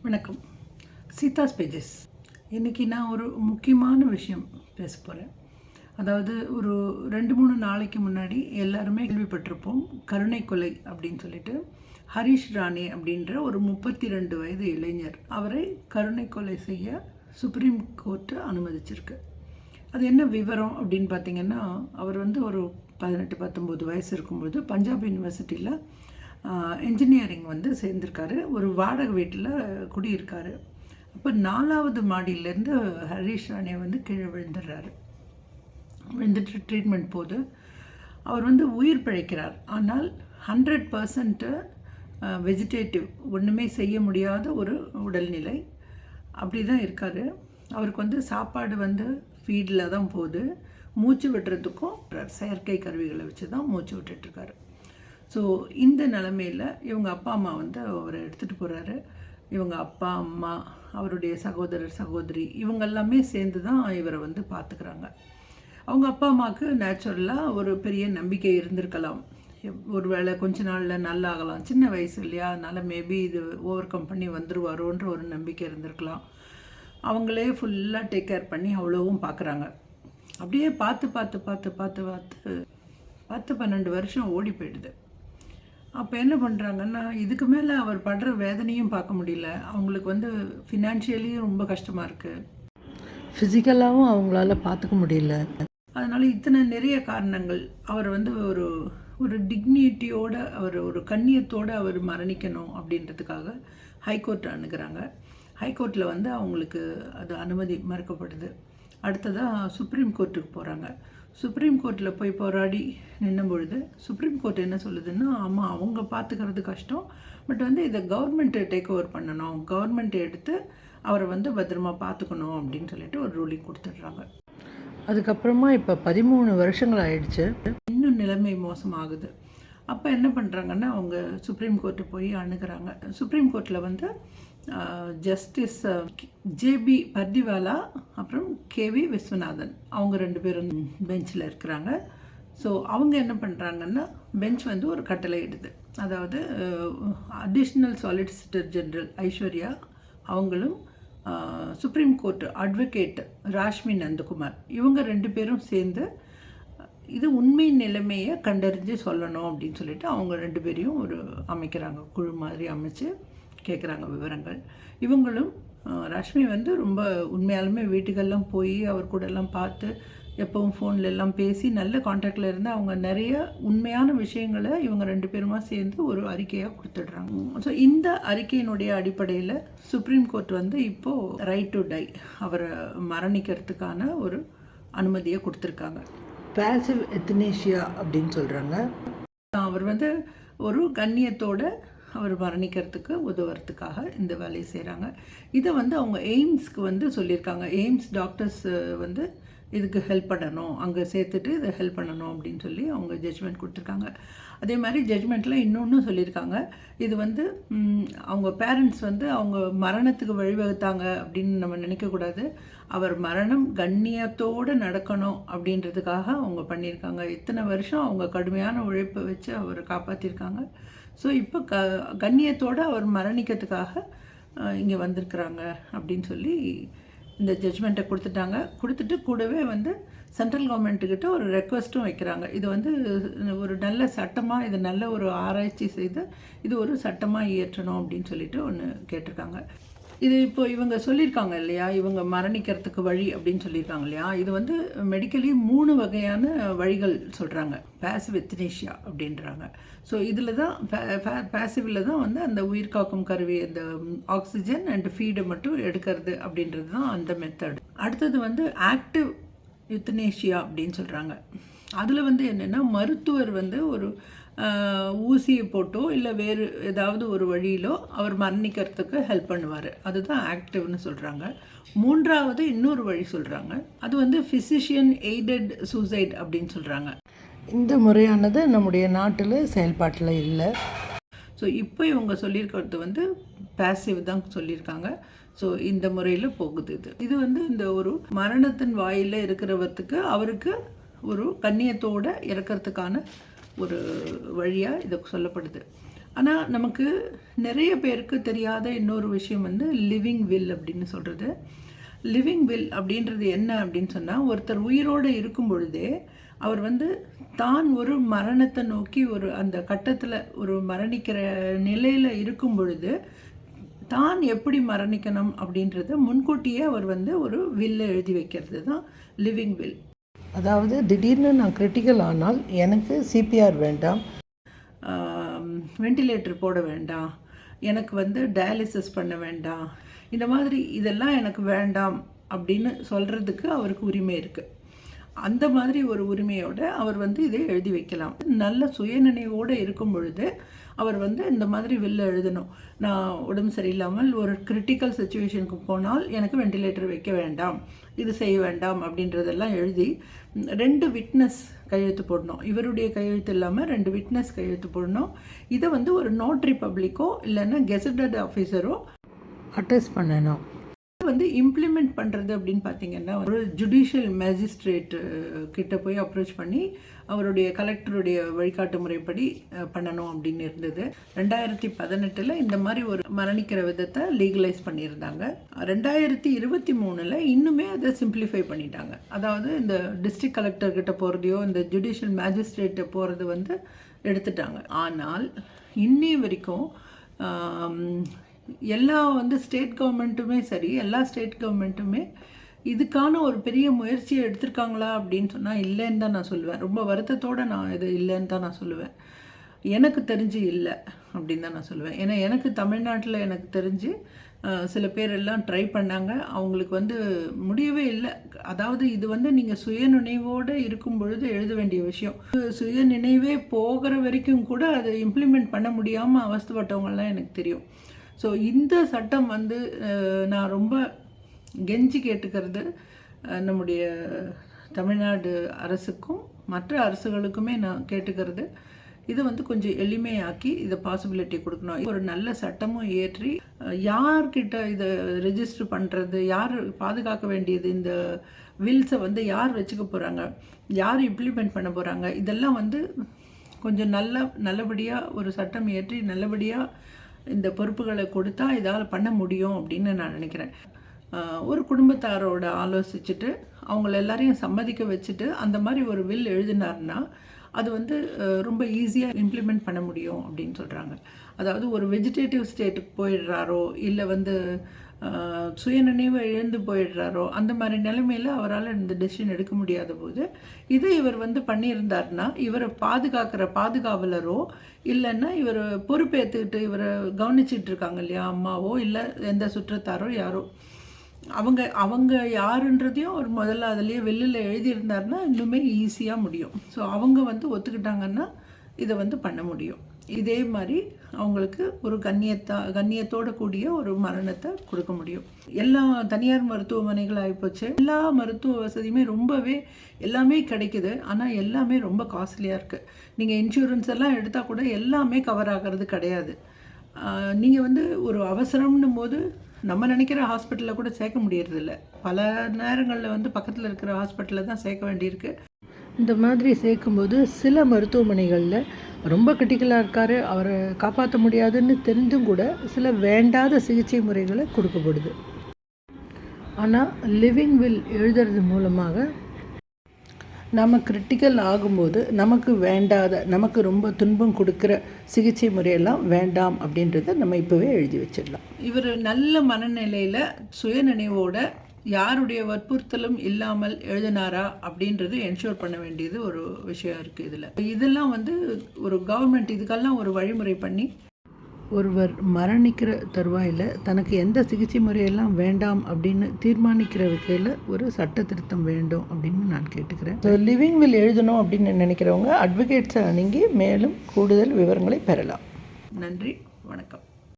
வணக்கம். சீதாஸ் பேஜஸ். இன்றைக்கி நான் ஒரு முக்கியமான விஷயம் பேச போகிறேன். அதாவது ஒரு 2-3 நாளைக்கு முன்னாடி எல்லாருமே கேள்விப்பட்டிருப்போம். கருணை கொலை அப்படின்னு சொல்லிட்டு ஹரிஷ் ராணே அப்படின்ற ஒரு 32 வயது இளைஞர் அவரை கருணை கொலை செய்ய சுப்ரீம் கோர்ட்டு அனுமதிச்சிருக்கு. அது என்ன விவரம் அப்படின்னு பார்த்தீங்கன்னா, அவர் ஒரு 18-19 வயசு இருக்கும்போது பஞ்சாப் யூனிவர்சிட்டியில் இன்ஜினியரிங் சேர்ந்திருக்காரு. ஒரு வாடகை வீட்டில் குடியிருக்காரு. அப்போ 4வது மாடியிலேருந்து ஹரிஷ் ராணே கீழே விழுந்துடுறாரு. விழுந்துட்டு ட்ரீட்மெண்ட் போது அவர் உயிர் பிழைக்கிறார். ஆனால் 100% வெஜிடேட்டிவ், ஒன்றுமே செய்ய முடியாத ஒரு உடல்நிலை. அப்படி தான் இருக்கார். அவருக்கு சாப்பாடு ஃபீடில் தான் போகுது. மூச்சு விடுறதுக்கும் செயற்கை கருவிகளை வச்சு தான் மூச்சு விட்டுட்ருக்காரு. ஸோ இந்த நிலமையில் இவங்க அப்பா அம்மா அவரை எடுத்துகிட்டு போகிறாரு. இவங்க அப்பா அம்மா, அவருடைய சகோதரர் சகோதரி, இவங்க எல்லாமே சேர்ந்து தான் இவரை பார்த்துக்கிறாங்க. அவங்க அப்பா அம்மாவுக்கு நேச்சுரலாக ஒரு பெரிய நம்பிக்கை இருந்திருக்கலாம். ஒரு வேளை கொஞ்ச நாளில் நல்லா ஆகலாம், சின்ன வயசு இல்லையா, அதனால் மேபி இது ஓவர் கம் பண்ணி வந்துடுவாரோன்ற ஒரு நம்பிக்கை இருந்திருக்கலாம். அவங்களே ஃபுல்லாக டேக் கேர் பண்ணி அவ்வளோவும் பார்க்குறாங்க. அப்படியே பார்த்து பார்த்து பார்த்து பார்த்து பார்த்து 10-12 வருஷம் ஓடி போயிடுது. அப்போ என்ன பண்ணுறாங்கன்னா, இதுக்கு மேலே அவர் படுற வேதனையும் பார்க்க முடியல. அவங்களுக்கு ஃபினான்ஷியலியும் ரொம்ப கஷ்டமாக இருக்குது, ஃபிசிக்கலாகவும் அவங்களால பார்த்துக்க முடியல. அதனால் நிறைய காரணங்கள் அவர் ஒரு ஒரு டிக்னிட்டியோட, அவர் ஒரு கண்ணியத்தோடு அவர் மரணிக்கணும் அப்படின்றதுக்காக ஹைகோர்ட்டை அணுகிறாங்க. ஹைகோர்ட்டில் அவங்களுக்கு அது அனுமதி மறுக்கப்படுது. அடுத்ததாக சுப்ரீம் கோர்ட்டுக்கு போகிறாங்க. சுப்ரீம் கோர்ட்டில் போய் போராடி நின்னும் பொழுது சுப்ரீம் கோர்ட் என்ன சொல்லுதுன்னா, ஆமாம் அவங்க பார்த்துக்கிறது கஷ்டம், பட் இதை கவர்மெண்ட்டு டேக் ஓவர் பண்ணணும், கவர்மெண்ட் எடுத்து அவரை பத்திரமா பார்த்துக்கணும் அப்படின்னு சொல்லிட்டு ஒரு ரூலிங் கொடுத்துட்றாங்க. அதுக்கப்புறமா இப்போ 13 வருஷங்கள் ஆயிடுச்சு. இன்னும் நிலைமை மோசமாகுது. அப்போ என்ன பண்ணுறாங்கன்னா, அவங்க சுப்ரீம் கோர்ட்டு போய் அணுகிறாங்க. சுப்ரீம் கோர்ட்டில் ஜஸ்டிஸ் ஜேபி பர்திவாலா அப்புறம் கேவி விஸ்வநாதன், அவங்க 2 பேரும் பெஞ்சில் இருக்கிறாங்க. ஸோ அவங்க என்ன பண்ணுறாங்கன்னா, பெஞ்ச் ஒரு கட்டளை இடுது. அதாவது அடிஷ்னல் சாலிசிட்டர் ஜெனரல் ஐஸ்வர்யா அவங்களும் supreme court advocate reshmi Nandakumar, இவங்க 2 பேரும் சேர்ந்து இது உண்மை நிலைமையை கண்டறிஞ்சு சொல்லணும் அப்படின்னு சொல்லிட்டு அவங்க 2 பேரையும் ஒரு அமைக்கிறாங்க, குழு மாதிரி அமைச்சு கேட்குறாங்க விவரங்கள். இவங்களும் ரஷ்மி ரொம்ப உண்மையாலுமே வீட்டுக்கெல்லாம் போய் அவர் கூட எல்லாம் பார்த்து எப்பவும் ஃபோனில் எல்லாம் பேசி நல்ல கான்டாக்டில் இருந்து அவங்க நிறைய உண்மையான விஷயங்களை இவங்க 2 பேருமா சேர்ந்து ஒரு அறிக்கையாக கொடுத்துடுறாங்க. ஸோ இந்த அறிக்கையினுடைய அடிப்படையில் சுப்ரீம் கோர்ட் இப்போது ரைட் டு டை, அவரை மரணிக்கிறதுக்கான ஒரு அனுமதியை கொடுத்துருக்காங்க. பேசிவ் எத்தனேஷியா அப்படின்னு சொல்கிறாங்க. அவர் ஒரு கண்ணியத்தோடு அவர் மரணிக்கிறதுக்கு உதவுறதுக்காக இந்த வேலையை செய்கிறாங்க. இதை அவங்க எய்ம்ஸ்க்கு சொல்லியிருக்காங்க. எய்ம்ஸ் டாக்டர்ஸ் இதுக்கு ஹெல்ப் பண்ணணும், அங்கே சேர்த்துட்டு இதை ஹெல்ப் பண்ணணும் அப்படின்னு சொல்லி அவங்க ஜட்ஜ்மெண்ட் கொடுத்துருக்காங்க. அதே மாதிரி ஜட்ஜ்மெண்ட்டில் இன்னொன்று சொல்லியிருக்காங்க, இது அவங்க பேரண்ட்ஸ் அவங்க மரணத்துக்கு வழிவகுத்தாங்க அப்படின்னு நம்ம நினைக்கக்கூடாது. அவர் மரணம் கண்ணியத்தோடு நடக்கணும் அப்படின்றதுக்காக அவங்க பண்ணியிருக்காங்க. இத்தனை வருஷம் அவங்க கடுமையான உழைப்பை வச்சு அவரை காப்பாற்றிருக்காங்க. ஸோ இப்போ கண்ணியத்தோடு அவர் மரணிக்கிறதுக்காக இங்கே வந்திருக்கிறாங்க அப்படின்னு சொல்லி இந்த ஜட்ஜ்மெண்ட்டை கொடுத்துட்டு கூடவே சென்ட்ரல் கவர்மெண்ட்டுக்கிட்ட ஒரு ரெக்வஸ்ட்டும் வைக்கிறாங்க. இது ஒரு நல்ல சட்டமாக, இது நல்ல ஒரு ஆராய்ச்சி செய்து இது ஒரு சட்டமாக இயற்றணும் அப்படின்னு சொல்லிட்டு ஒன்று கேட்டிருக்காங்க. இது இப்போ இவங்க சொல்லியிருக்காங்க இல்லையா, இவங்க மரணிக்கிறதுக்கு வழி அப்படின்னு சொல்லியிருக்காங்க இல்லையா, இது மெடிக்கலி 3 வகையான வழிகள் சொல்கிறாங்க. பேசிவ் எத்தனேஷியா அப்படின்றாங்க. ஸோ இதில் தான் பேசிவில் தான் அந்த உயிர் காக்கும் கருவி, அந்த ஆக்சிஜன் அண்ட் ஃபீடை மட்டும் எடுக்கிறது அப்படின்றது தான் அந்த மெத்தட். அடுத்தது ஆக்டிவ் யுத்தனேஷியா அப்படின்னு சொல்கிறாங்க. அதில் என்னென்னா, மருத்துவர் ஒரு ஊசியை போட்டோ இல்லை வேறு ஏதாவது ஒரு வழியிலோ அவர் மரணிக்கிறதுக்கு ஹெல்ப் பண்ணுவார். அதுதான் ஆக்டிவ்னு சொல்கிறாங்க. 3வது இன்னொரு வழி சொல்கிறாங்க, அது ஃபிசிஷியன் எய்டட் சூசைட் அப்படின்னு சொல்கிறாங்க. இந்த முறையானது நம்முடைய நாட்டில் செயல்பாட்டில் இல்லை. ஸோ இப்போ இவங்க சொல்லியிருக்கிறது பேசிவ் தான் சொல்லியிருக்காங்க. ஸோ இந்த முறையில் போகுது. இது இந்த ஒரு மரணத்தின் வாயில் இருக்கிறவருக்கு அவருக்கு ஒரு கண்ணியத்தோடு இறக்கிறதுக்கான ஒரு வழியாக இது சொல்லப்படுது. ஆனால் நமக்கு நிறைய பேருக்கு தெரியாத இன்னொரு விஷயம் வந்து லிவிங் வில் அப்படின்னு சொல்கிறது. லிவிங் வில் அப்படின்றது என்ன அப்படின்னு சொன்னால், ஒருத்தர் உயிரோடு இருக்கும் பொழுதே அவர் வந்து தான் ஒரு மரணத்தை நோக்கி ஒரு அந்த கட்டத்தில் ஒரு மரணிக்கிற நிலையில் இருக்கும் பொழுது தான் எப்படி மரணிக்கணும் அப்படின்றத முன்கூட்டியே அவர் வந்து ஒரு வில்லை எழுதி வைக்கிறது தான் லிவிங் வில். அதாவது திடீர்னு நான் கிரிட்டிக்கல் ஆனால் எனக்கு சிபிஆர் வேண்டாம், வெண்டிலேட்டர் போட வேண்டாம், எனக்கு வந்து டயாலிசிஸ் பண்ண வேண்டாம், இந்த மாதிரி இதெல்லாம் எனக்கு வேண்டாம் அப்படின்னு சொல்கிறதுக்கு அவருக்கு உரிமை இருக்குது. அந்த மாதிரி ஒரு உரிமையோடு அவர் வந்து இதை எழுதி வைக்கலாம். நல்ல சுயநினைவோடு இருக்கும் பொழுது அவர் வந்து இந்த மாதிரி வெளில எழுதணும். நான் உடம்பு சரியில்லாமல் ஒரு கிரிட்டிக்கல் சுச்சுவேஷனுக்கு போனால் எனக்கு வெண்டிலேட்டர் வைக்க வேண்டாம், இது செய்ய வேண்டாம் அப்படின்றதெல்லாம் எழுதி 2 விட்னஸ் கையெழுத்து போடணும். இவருடைய கையெழுத்து இல்லாமல் 2 விட்னஸ் கையெழுத்து போடணும். இதை வந்து ஒரு நோட்ரி பப்ளிக்கோ இல்லைன்னா கெசட்டட் ஆஃபீஸரோ அட்டஸ்ட் பண்ணணும். வந்து இம்ப்ளிமெண்ட் பண்ணுறது அப்படின்னு பார்த்தீங்கன்னா, ஒரு ஜுடிஷியல் மேஜிஸ்ட்ரேட் கிட்ட போய் அப்ரோச் பண்ணி அவருடைய கலெக்டருடைய வழிகாட்டு முறைப்படி பண்ணணும் அப்படின்னு இருந்தது. 2018 இந்த மாதிரி ஒரு மரணிக்கிற விதத்தை லீகலைஸ் பண்ணியிருந்தாங்க. 2023 இன்னுமே அதை சிம்பிளிஃபை பண்ணிட்டாங்க. அதாவது இந்த டிஸ்ட்ரிக்ட் கலெக்டர்கிட்ட போகிறதையோ இந்த ஜுடிஷியல் மேஜிஸ்ட்ரேட்டை போகிறது வந்து எடுத்துட்டாங்க. ஆனால் இன்னி வரைக்கும் எல்லா வந்து ஸ்டேட் கவர்மெண்ட்டுமே சரி, எல்லா ஸ்டேட் கவர்மெண்ட்டுமே இதுக்கான ஒரு பெரிய முயற்சியை எடுத்திருக்காங்களா அப்படின்னு சொன்னால் இல்லைன்னு தான் நான் சொல்லுவேன். ரொம்ப வருத்தத்தோடு நான் இது இல்லைன்னு தான் நான் சொல்லுவேன். எனக்கு தெரிஞ்சு இல்லை அப்படின்னு தான் நான் சொல்லுவேன். ஏன்னா எனக்கு தமிழ்நாட்டில் எனக்கு தெரிஞ்சு சில பேர் எல்லாம் ட்ரை பண்ணாங்க, அவங்களுக்கு வந்து முடியவே இல்லை. அதாவது இது வந்து நீங்கள் சுயநினைவோடு இருக்கும் பொழுது எழுத வேண்டிய விஷயம். சுயநினைவே போகிற வரைக்கும் கூட அதை இம்ப்ளிமெண்ட் பண்ண முடியாமல் அவஸ்தைப்பட்டவங்கலாம் எனக்கு தெரியும். ஸோ இந்த சட்டம் வந்து நான் ரொம்ப கெஞ்சி கேட்டுக்கிறது நம்முடைய தமிழ்நாடு அரசுக்கும் மற்ற அரசுகளுக்குமே நான் கேட்டுக்கிறது, இதை வந்து கொஞ்சம் எளிமையாக்கி இதை பாசிபிலிட்டி கொடுக்கணும். ஒரு நல்ல சட்டமும் ஏற்றி யார்கிட்ட இதை ரெஜிஸ்டர் பண்ணுறது, யார் பாதுகாக்க வேண்டியது, இந்த வில்ஸை வந்து யார் வச்சுக்க போகிறாங்க, யார் இம்ப்ளிமெண்ட் பண்ண போகிறாங்க, இதெல்லாம் வந்து கொஞ்சம் நல்லபடியாக ஒரு சட்டம் ஏற்றி நல்லபடியாக இந்த பொறுப்புகளை கொடுத்தா இதால் பண்ண முடியும் அப்படின்னு நான் நினைக்கிறேன். ஒரு குடும்பத்தாரோட ஆலோசிச்சுட்டு அவங்கள எல்லாரையும் சம்மதிக்க வச்சுட்டு அந்த மாதிரி ஒரு வில் எழுதினார்னா அது வந்து ரொம்ப ஈஸியாக இம்ப்ளிமெண்ட் பண்ண முடியும் அப்படின்னு சொல்கிறாங்க. அதாவது ஒரு வெஜிடேட்டிவ் ஸ்டேட்டுக்கு போயிடுறாரோ இல்லை வந்து சுயநினைவை இழந்து போயிடுறாரோ அந்த மாதிரி நிலைமையில் அவரால் இந்த டெசிஷன் எடுக்க முடியாத போது இதை இவர் வந்து பண்ணியிருந்தார்னா இவரை பாதுகாக்கிற பாதுகாவலரோ இல்லைன்னா இவர் பொறுப்பேற்றுக்கிட்டு இவரை கவனிச்சிட்டு இருக்காங்க இல்லையா, அம்மாவோ இல்லை எந்த சுற்றத்தாரோ யாரோ, அவங்க யாருன்றதையும் அவர் முதல்ல அதுலேயே வெளியில் எழுதியிருந்தாருன்னா இன்னுமே ஈஸியாக முடியும். ஸோ அவங்க வந்து ஒத்துக்கிட்டாங்கன்னா இதை வந்து பண்ண முடியும். இதே மாதிரி அவங்களுக்கு ஒரு கண்ணியத்தோடு கூடிய ஒரு மரணத்தை கொடுக்க முடியும். எல்லா தனியார் மருத்துவமனைகள் ஆகிப்போச்சு, எல்லா மருத்துவ வசதியுமே ரொம்பவே எல்லாமே கிடைக்குது. ஆனால் எல்லாமே ரொம்ப காஸ்ட்லியாக இருக்குது. நீங்கள் இன்சூரன்ஸ் எல்லாம் எடுத்தால் கூட எல்லாமே கவர் ஆகிறது கிடையாது. நீங்கள் வந்து ஒரு அவசரம்னும் போது நம்ம நினைக்கிற ஹாஸ்பிட்டலில் கூட சேர்க்க முடியறதில்ல. பல நேரங்களில் வந்து பக்கத்தில் இருக்கிற ஹாஸ்பிட்டலில் தான் சேர்க்க வேண்டியிருக்கு. இந்த மாதிரி சேர்க்கும்போது சில மருத்துவமனைகளில் ரொம்ப கிரிட்டிக்கலாக இருக்கார், அவரை காப்பாற்ற முடியாதுன்னு தெரிஞ்சும் கூட சில வேண்டாத சிகிச்சை முறைகளை கொடுக்கப்படுது. ஆனால் லிவிங் வில் எழுதுறது மூலமாக நம்ம கிரிட்டிக்கல் ஆகும்போது நமக்கு வேண்டாத, நமக்கு ரொம்ப துன்பம் கொடுக்குற சிகிச்சை முறையெல்லாம் வேண்டாம் அப்படின்றத நம்ம இப்போவே எழுதி வச்சிடலாம். இவர் நல்ல மனநிலையில் சுயநினைவோட யாருடைய வற்புறுத்தலும் இல்லாமல் எழுதினாரா அப்படின்றது என்ஷூர் பண்ண வேண்டியது ஒரு விஷயம் இருக்குது. இதெல்லாம் வந்து ஒரு கவர்மெண்ட் இதுக்கெல்லாம் ஒரு வழிமுறை பண்ணி ஒருவர் மரணிக்கிற தருவாயில் தனக்கு எந்த சிகிச்சை முறையெல்லாம் வேண்டாம் அப்படின்னு தீர்மானிக்கிற வகையில் ஒரு சட்ட திருத்தம் வேண்டும் அப்படின்னு நான் கேட்டுக்கிறேன். ஸோ லிவிங் வில் எழுதணும் அப்படின்னு நினைக்கிறவங்க அட்வொகேட்ஸை அணுகி மேலும் கூடுதல் விவரங்களை பெறலாம். நன்றி, வணக்கம்.